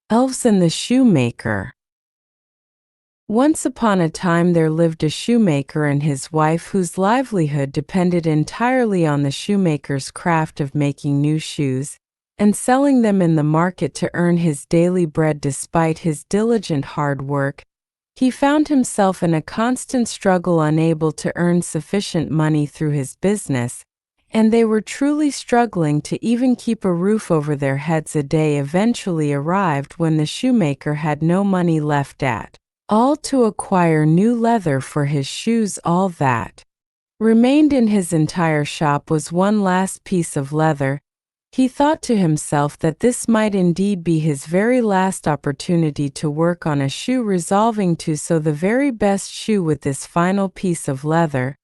Elves and the Shoemaker. Once upon a time there lived a shoemaker and his wife whose livelihood depended entirely on the shoemaker's craft of making new shoes and selling them in the market to earn his daily bread. Despite his diligent hard work, he found himself in a constant struggle, unable to earn sufficient money through his business, and they were truly struggling to even keep a roof over their heads. A day eventually arrived when the shoemaker had no money left at all to acquire new leather for his shoes. All that remained in his entire shop was one last piece of leather. He thought to himself that this might indeed be his very last opportunity to work on a shoe, resolving to sew the very best shoe with this final piece of leather.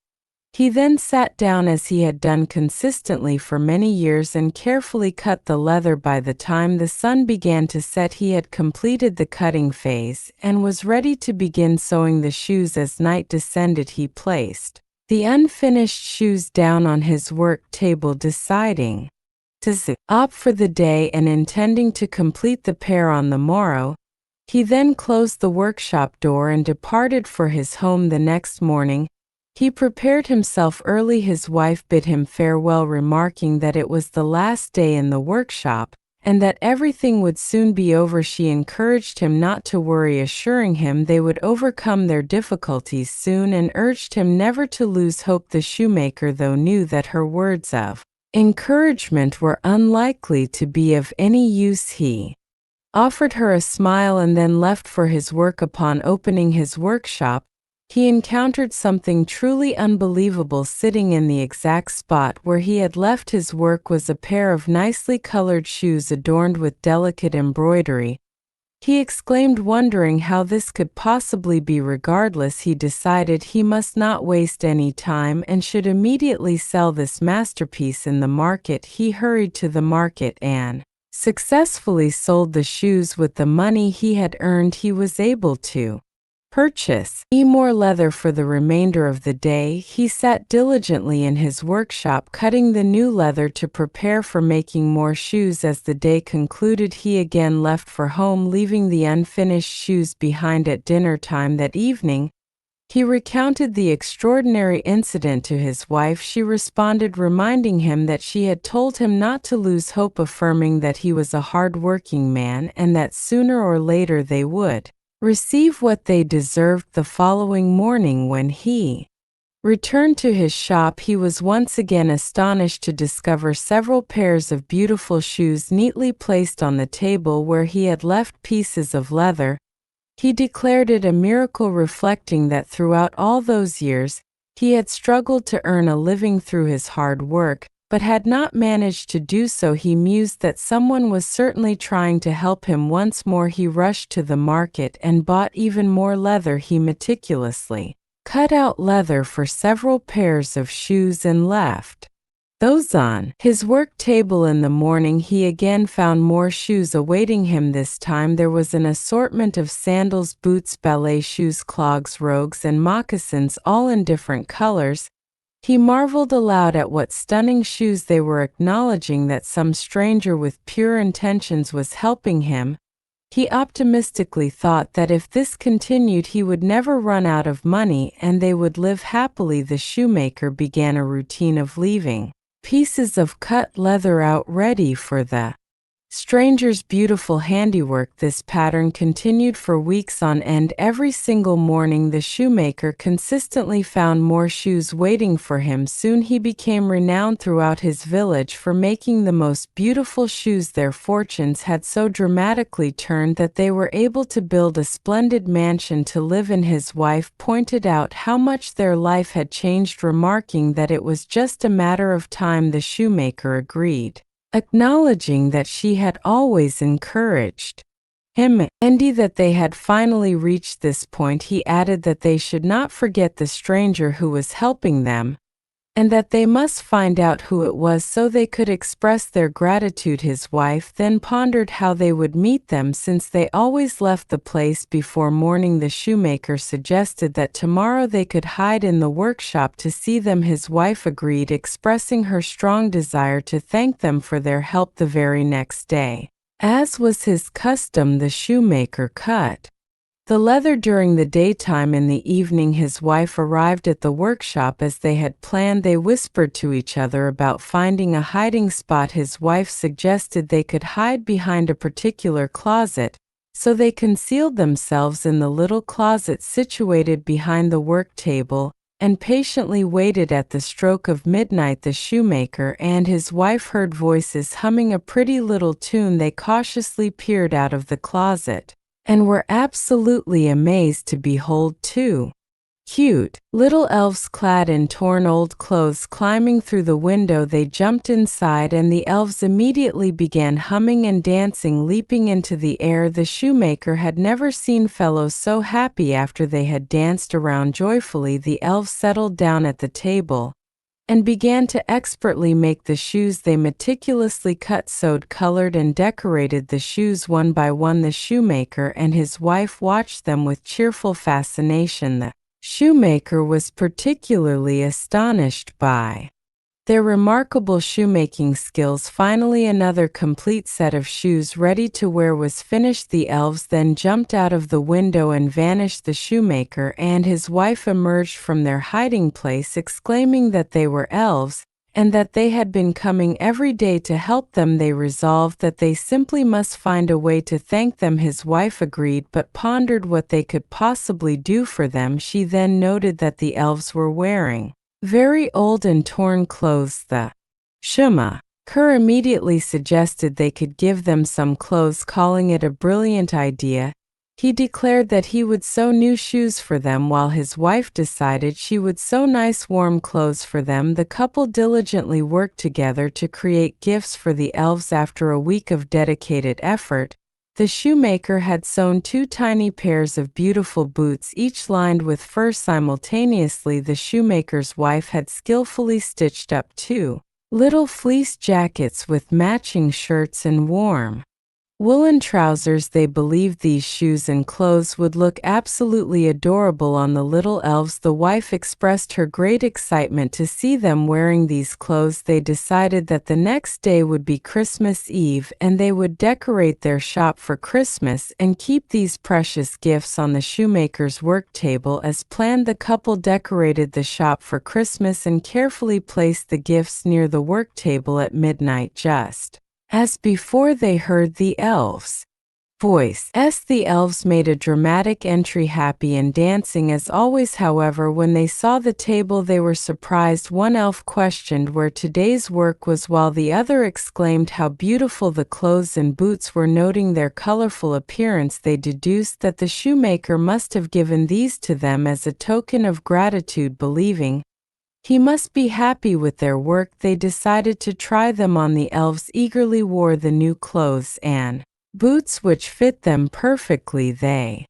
He then sat down as he had done consistently for many years and carefully cut the leather. By the time the sun began to set, he had completed the cutting phase and was ready to begin sewing the shoes. As night descended, he placed the unfinished shoes down on his work table, deciding to opt for the day and intending to complete the pair on the morrow. He then closed the workshop door and departed for his home. The next morning, he prepared himself early. His wife bid him farewell, remarking that it was the last day in the workshop and that everything would soon be over. She encouraged him not to worry, assuring him they would overcome their difficulties soon, and urged him never to lose hope. The shoemaker, though, knew that her words of encouragement were unlikely to be of any use. He offered her a smile and then left for his work. Upon opening his workshop, he encountered something truly unbelievable. Sitting in the exact spot where he had left his work was a pair of nicely colored shoes adorned with delicate embroidery. He exclaimed, wondering how this could possibly be. Regardless, he decided he must not waste any time and should immediately sell this masterpiece in the market. He hurried to the market and successfully sold the shoes. With the money he had earned, he was able to purchase more leather. For the remainder of the day, he sat diligently in his workshop, cutting the new leather to prepare for making more shoes. As the day concluded, he again left for home, leaving the unfinished shoes behind. At dinner time that evening, he recounted the extraordinary incident to his wife. She responded, reminding him that she had told him not to lose hope, affirming that he was a hard-working man and that sooner or later they would receive what they deserved. The following morning, when he returned to his shop, he was once again astonished to discover several pairs of beautiful shoes neatly placed on the table where he had left pieces of leather. He declared it a miracle, reflecting that throughout all those years he had struggled to earn a living through his hard work, but had not managed to do so. He mused that someone was certainly trying to help him. Once more he rushed to the market and bought even more leather. He meticulously cut out leather for several pairs of shoes and left those on his work table. In the morning he again found more shoes awaiting him. This time there was an assortment of sandals, boots, ballet shoes, clogs, brogues, and moccasins, all in different colors. He marveled aloud at what stunning shoes they were, acknowledging that some stranger with pure intentions was helping him. He optimistically thought that if this continued he would never run out of money and they would live happily. The shoemaker began a routine of leaving pieces of cut leather out ready for the stranger's beautiful handiwork. This pattern continued for weeks on end. Every single morning the shoemaker consistently found more shoes waiting for him. Soon he became renowned throughout his village for making the most beautiful shoes. Their fortunes had so dramatically turned that they were able to build a splendid mansion to live in. His wife pointed out how much their life had changed, remarking that it was just a matter of time. The shoemaker agreed, acknowledging that she had always encouraged him, and that they had finally reached this point. He added that they should not forget the stranger who was helping them, and that they must find out who it was so they could express their gratitude. His wife then pondered how they would meet them, since they always left the place before morning. The shoemaker suggested that tomorrow they could hide in the workshop to see them. His wife agreed, expressing her strong desire to thank them for their help the very next day. As was his custom, the shoemaker cut the leather during the daytime. In the evening, his wife arrived at the workshop as they had planned. They whispered to each other about finding a hiding spot. His wife suggested they could hide behind a particular closet, so they concealed themselves in the little closet situated behind the work table, and patiently waited. At the stroke of midnight, the shoemaker and his wife heard voices humming a pretty little tune. They cautiously peered out of the closet, and were absolutely amazed to behold two cute little elves clad in torn old clothes climbing through the window. They jumped inside, and the elves immediately began humming and dancing, leaping into the air. The shoemaker had never seen fellows so happy. After they had danced around joyfully, the elves settled down at the table and began to expertly make the shoes. They meticulously cut, sewed, colored, and decorated the shoes one by one. The shoemaker and his wife watched them with cheerful fascination. The shoemaker was particularly astonished by their remarkable shoemaking skills. Finally, another complete set of shoes ready to wear was finished. The elves then jumped out of the window and vanished. The shoemaker and his wife emerged from their hiding place, exclaiming that they were elves, and that they had been coming every day to help them. They resolved that they simply must find a way to thank them. His wife agreed, but pondered what they could possibly do for them. She then noted that the elves were wearing very old and torn clothes. The shoemaker immediately suggested they could give them some clothes, calling it a brilliant idea. He declared that he would sew new shoes for them, while his wife decided she would sew nice warm clothes for them. The couple diligently worked together to create gifts for the elves. After a week of dedicated effort, the shoemaker had sewn 2 tiny pairs of beautiful boots, each lined with fur. Simultaneously, the shoemaker's wife had skillfully stitched up 2 little fleece jackets with matching shirts and warm woolen trousers. They believed these shoes and clothes would look absolutely adorable on the little elves. The wife expressed her great excitement to see them wearing these clothes. They decided that the next day would be Christmas Eve, and they would decorate their shop for Christmas and keep these precious gifts on the shoemaker's work table as planned. The couple decorated the shop for Christmas and carefully placed the gifts near the work table. At midnight, just as before, they heard the elves' voice. The elves made a dramatic entry, happy and dancing as always. However, when they saw the table, they were surprised. One elf questioned where today's work was, while the other exclaimed how beautiful the clothes and boots were. Noting their colorful appearance, they deduced that the shoemaker must have given these to them as a token of gratitude. Believing he must be happy with their work, they decided to try them on. The elves eagerly wore the new clothes and boots, which fit them perfectly. They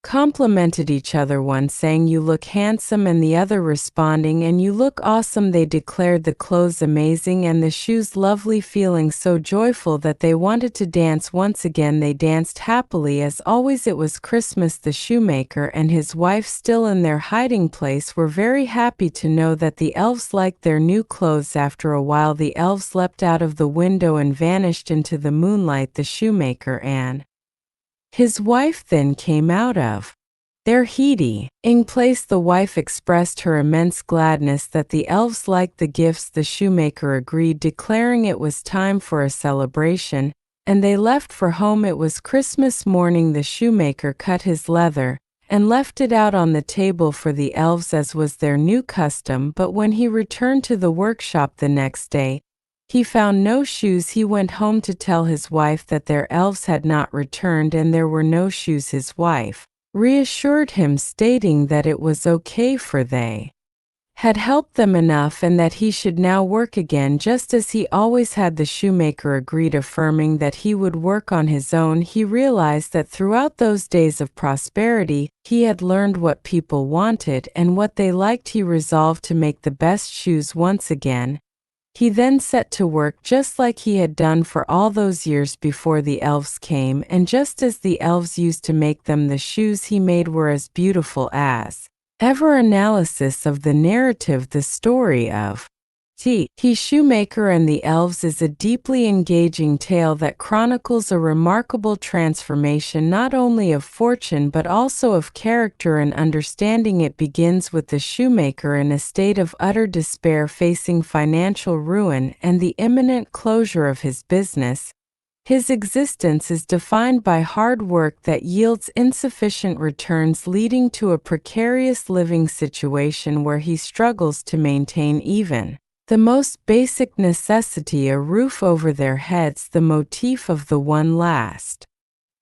complimented each other, one saying, "You look handsome," and the other responding, "And you look awesome." They declared the clothes amazing and the shoes lovely, feeling so joyful that they wanted to dance once again. They danced happily as always. It was Christmas. The shoemaker and his wife, still in their hiding place, were very happy to know that the elves liked their new clothes. After a while, the elves leapt out of the window and vanished into the moonlight. The shoemaker and his wife then came out of their hiding place. The wife expressed her immense gladness that the elves liked the gifts. The shoemaker agreed, declaring it was time for a celebration, and they left for home. It was Christmas morning. The shoemaker cut his leather and left it out on the table for the elves as was their new custom, but when he returned to the workshop the next day, he found no shoes. He went home to tell his wife that their elves had not returned and there were no shoes. His wife reassured him, stating that it was okay, for they had helped them enough and that he should now work again just as he always had. The shoemaker agreed, affirming that he would work on his own. He realized that throughout those days of prosperity, he had learned what people wanted and what they liked. He resolved to make the best shoes once again. He then set to work just like he had done for all those years before the elves came, and just as the elves used to make them, the shoes he made were as beautiful as ever. Analysis of the narrative. The story of He Shoemaker and the Elves is a deeply engaging tale that chronicles a remarkable transformation not only of fortune but also of character and understanding. It begins with the shoemaker in a state of utter despair facing financial ruin and the imminent closure of his business. His existence is defined by hard work that yields insufficient returns, leading to a precarious living situation where he struggles to maintain even the most basic necessity, a roof over their heads. The motif of the one last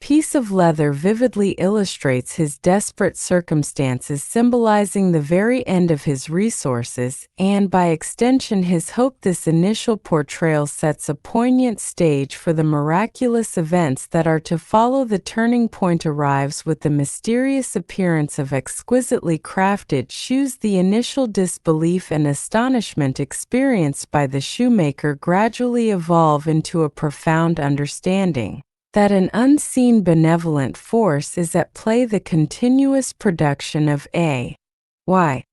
piece of leather vividly illustrates his desperate circumstances, symbolizing the very end of his resources and, by extension, his hope. This initial portrayal sets a poignant stage for the miraculous events that are to follow. The turning point arrives with the mysterious appearance of exquisitely crafted shoes. The initial disbelief and astonishment experienced by the shoemaker gradually evolve into a profound understanding that an unseen benevolent force is at play. The continuous production of the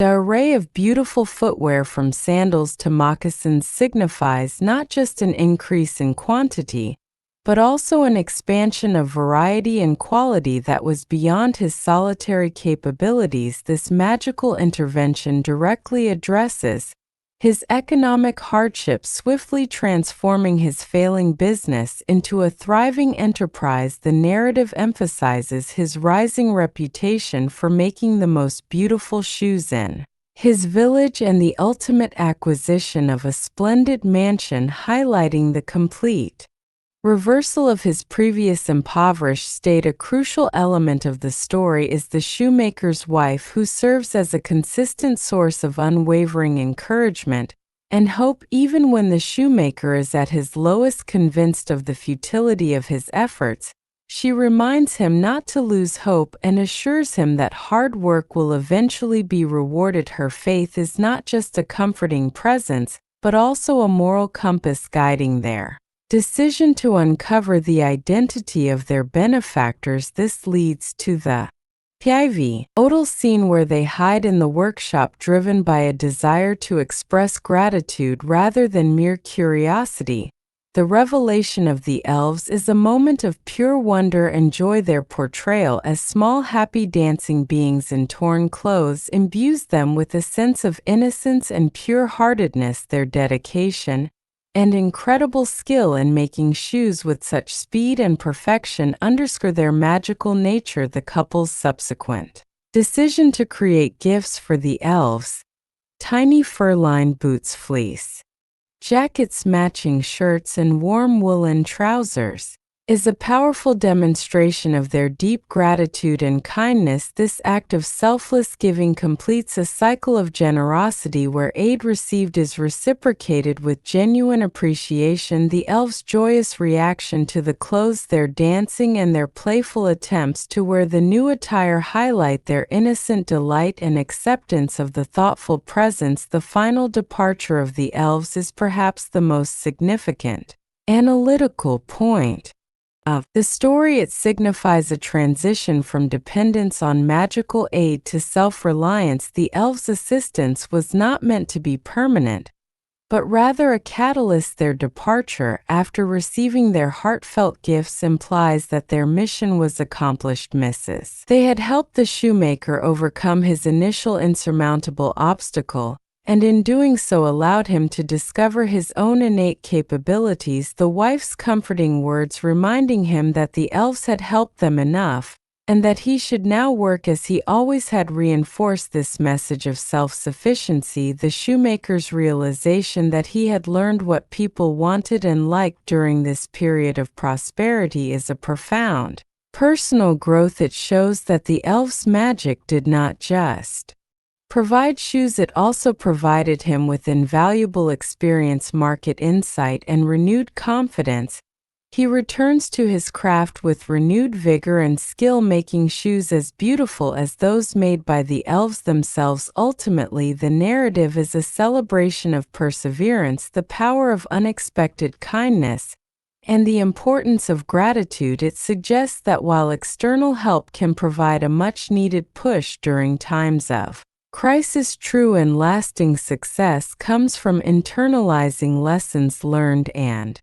array of beautiful footwear from sandals to moccasins signifies not just an increase in quantity, but also an expansion of variety and quality that was beyond his solitary capabilities. This magical intervention directly addresses his economic hardship, swiftly transforming his failing business into a thriving enterprise. The narrative emphasizes his rising reputation for making the most beautiful shoes in his village and the ultimate acquisition of a splendid mansion, highlighting the complete reversal of his previous impoverished state. A crucial element of the story is the shoemaker's wife, who serves as a consistent source of unwavering encouragement and hope even when the shoemaker is at his lowest. Convinced of the futility of his efforts, she reminds him not to lose hope and assures him that hard work will eventually be rewarded. Her faith is not just a comforting presence, but also a moral compass guiding their decision to uncover the identity of their benefactors. This leads to the pivotal scene where they hide in the workshop, driven by a desire to express gratitude rather than mere curiosity. The revelation of the elves is a moment of pure wonder and joy. Their portrayal as small, happy, dancing beings in torn clothes imbues them with a sense of innocence and pure-heartedness. Their dedication and incredible skill in making shoes with such speed and perfection underscore their magical nature. The couple's subsequent decision to create gifts for the elves, tiny fur-lined boots, fleece jackets, matching shirts, and warm woolen trousers, is a powerful demonstration of their deep gratitude and kindness. This act of selfless giving completes a cycle of generosity where aid received is reciprocated with genuine appreciation. The elves' joyous reaction to the clothes, their dancing, and their playful attempts to wear the new attire highlight their innocent delight and acceptance of the thoughtful presents. The final departure of the elves is perhaps the most significant analytical point of the story. It signifies a transition from dependence on magical aid to self-reliance. The elves' assistance was not meant to be permanent, but rather a catalyst. Their departure, after receiving their heartfelt gifts, implies that their mission was accomplished. They had helped the shoemaker overcome his initial insurmountable obstacle, and in doing so allowed him to discover his own innate capabilities. The wife's comforting words reminding him that the elves had helped them enough, and that he should now work as he always had, reinforced this message of self-sufficiency. The shoemaker's realization that he had learned what people wanted and liked during this period of prosperity is a profound personal growth. It shows that the elves' magic did not just provide shoes, it also provided him with invaluable experience, market insight, and renewed confidence. He returns to his craft with renewed vigor and skill, making shoes as beautiful as those made by the elves themselves. Ultimately, the narrative is a celebration of perseverance, the power of unexpected kindness, and the importance of gratitude. It suggests that while external help can provide a much-needed push during times of Crisis true and lasting success comes from internalizing lessons learned and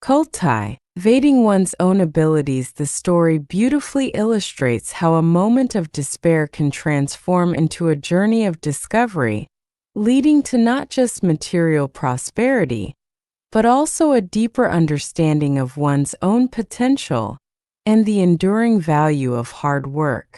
cultivating one's own abilities. The story beautifully illustrates how a moment of despair can transform into a journey of discovery, leading to not just material prosperity, but also a deeper understanding of one's own potential and the enduring value of hard work.